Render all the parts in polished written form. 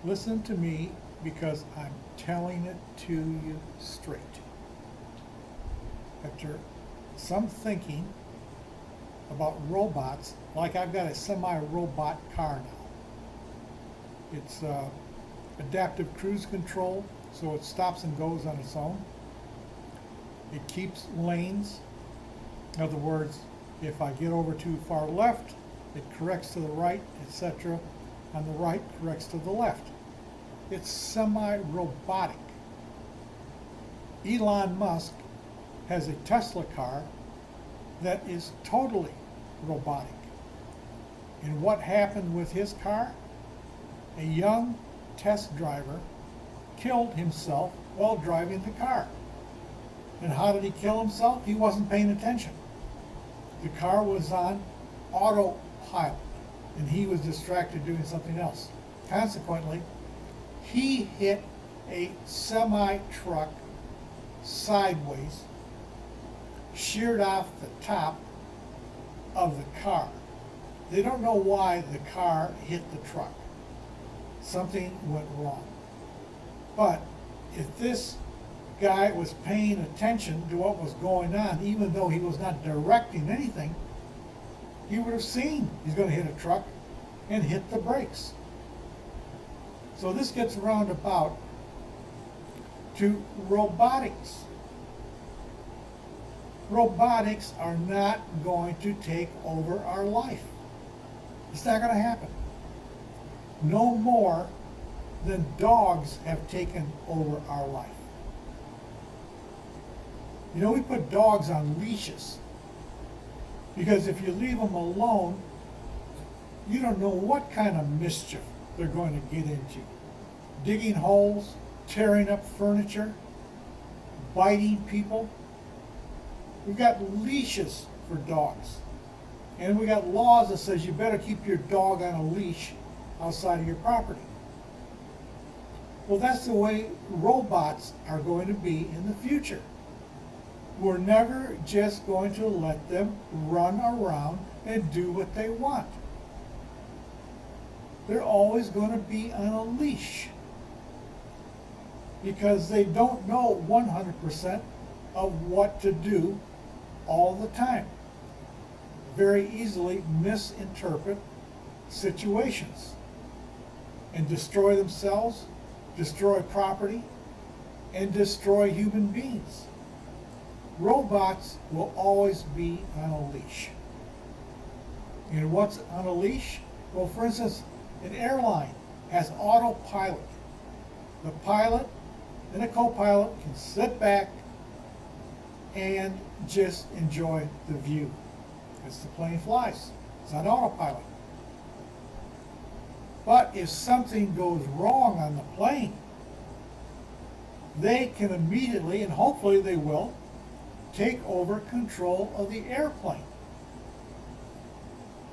Listen to me because I'm telling it to you straight. After some thinking about robots, like I've got a semi-robot car now. It's adaptive cruise control, so it stops and goes on its own. It keeps lanes. In other words, if I get over too far left, it corrects to the right, etc. On the right, corrects to the left. It's semi-robotic. Elon Musk has a Tesla car that is totally robotic. And what happened with his car? A young test driver killed himself while driving the car. And how did he kill himself? He wasn't paying attention. The car was on autopilot, and he was distracted doing something else. Consequently, he hit a semi-truck sideways, sheared off the top of the car. They don't know why the car hit the truck. Something went wrong. But if this guy was paying attention to what was going on, even though he was not directing anything, he would have seen he's going to hit a truck and hit the brakes. So this gets around about to robotics. Robotics are not going to take over our life. It's not going to happen. No more than dogs have taken over our life. You know, we put dogs on leashes because if you leave them alone, you don't know what kind of mischief they're going to get into. Digging holes, tearing up furniture, biting people. We've got leashes for dogs. And we got laws that says you better keep your dog on a leash outside of your property. Well, that's the way robots are going to be in the future. We're never just going to let them run around and do what they want. They're always going to be on a leash because they don't know 100% of what to do all the time. Very easily misinterpret situations and destroy themselves, destroy property, and destroy human beings. Robots will always be on a leash. And what's on a leash? Well, for instance, an airline has autopilot. The pilot and a co-pilot can sit back and just enjoy the view as the plane flies. It's on autopilot. But if something goes wrong on the plane, they can immediately, and hopefully they will, take over control of the airplane.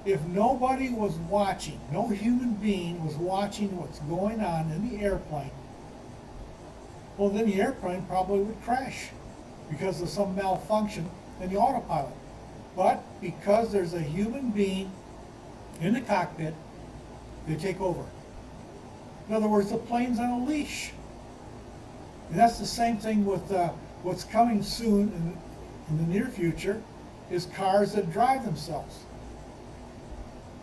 If nobody was watching, no human being was watching what's going on in the airplane, well, then the airplane probably would crash because of some malfunction in the autopilot. But because there's a human being in the cockpit, they take over. In other words, the plane's on a leash. And that's the same thing with what's coming soon in the near future is cars that drive themselves,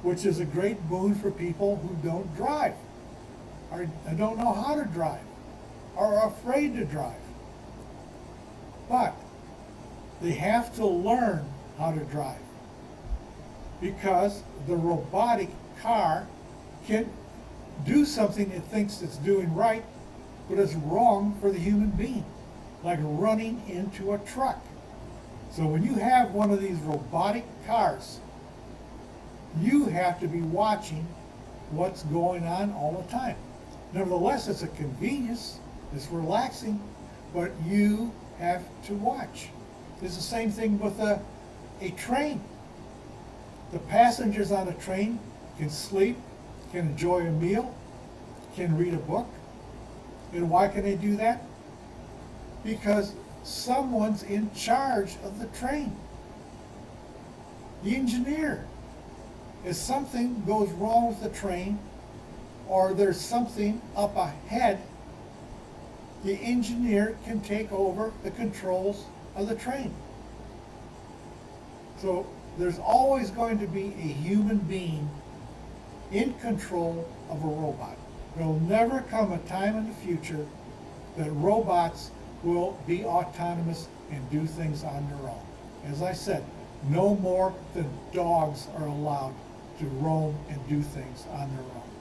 which is a great boon for people who don't drive, or don't know how to drive, or are afraid to drive. But they have to learn how to drive because the robotic car can do something it thinks it's doing right, but it's wrong for the human being, like running into a truck. So when you have one of these robotic cars, you have to be watching what's going on all the time. Nevertheless, it's a convenience, it's relaxing, but you have to watch. It's the same thing with a train. The passengers on a train can sleep, can enjoy a meal, can read a book. And why can they do that? Because someone's in charge of the train. The engineer. If something goes wrong with the train, or there's something up ahead, the engineer can take over the controls of the train. So there's always going to be a human being in control of a robot. There'll never come a time in the future that robots will be autonomous and do things on their own. As I said, no more than dogs are allowed to roam and do things on their own.